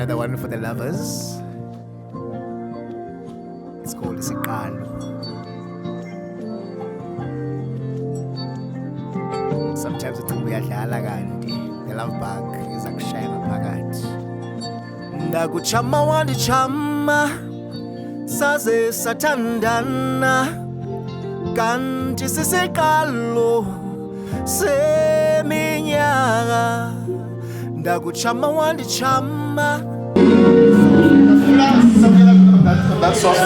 another one for the lovers. It's called Isiqalo. Sometimes it's uyadlala kanti the love bug iza kushaya ngaphakathi. Ndakuchama wandichama saze sathandana kanti sisiqalo seminyaka. Ndakuchama wandichama. That's soft.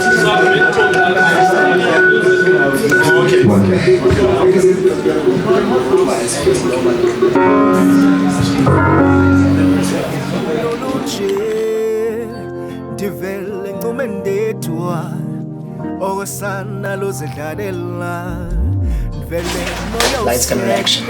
Ndivele ncume ndedwa okosana lozidlalela ndivele moyo Lights camera action.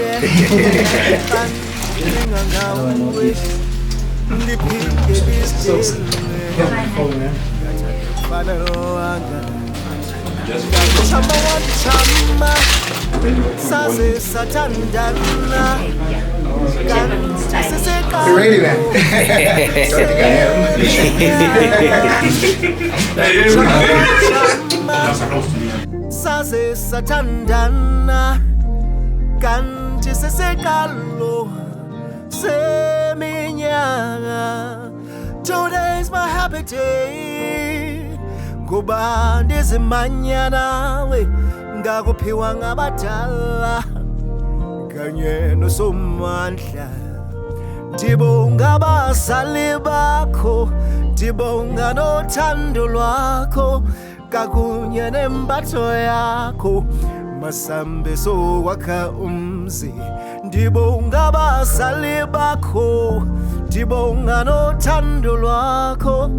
You're ready then. I think I am. Saze sathandana kanti sesiqalo seminyaka. Today's my happy day ngoba ndizimanya nawe ngakuphiwa ngabadala kanye nosomandla. Ndibonga abazali bakho, ndibonga nothando lwakho kakunye nembatho yakho masambe sokwakha umzi. Ndibonga abazali bakho, ndibonga nothando lwakho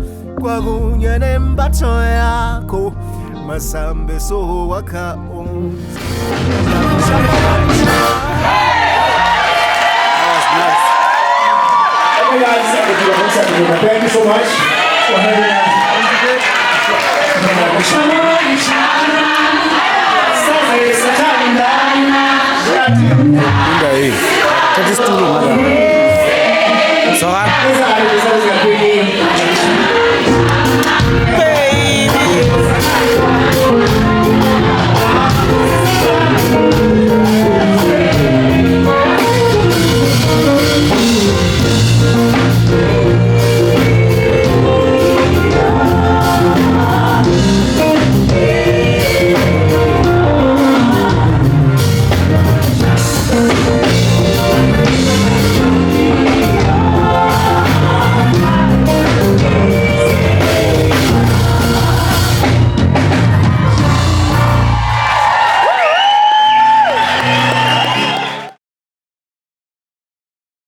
kwakunye nembatho yakho masambe sokwakha umzi. Thank you so much for having us. Indah ini. Jadi setulung ada. Soal.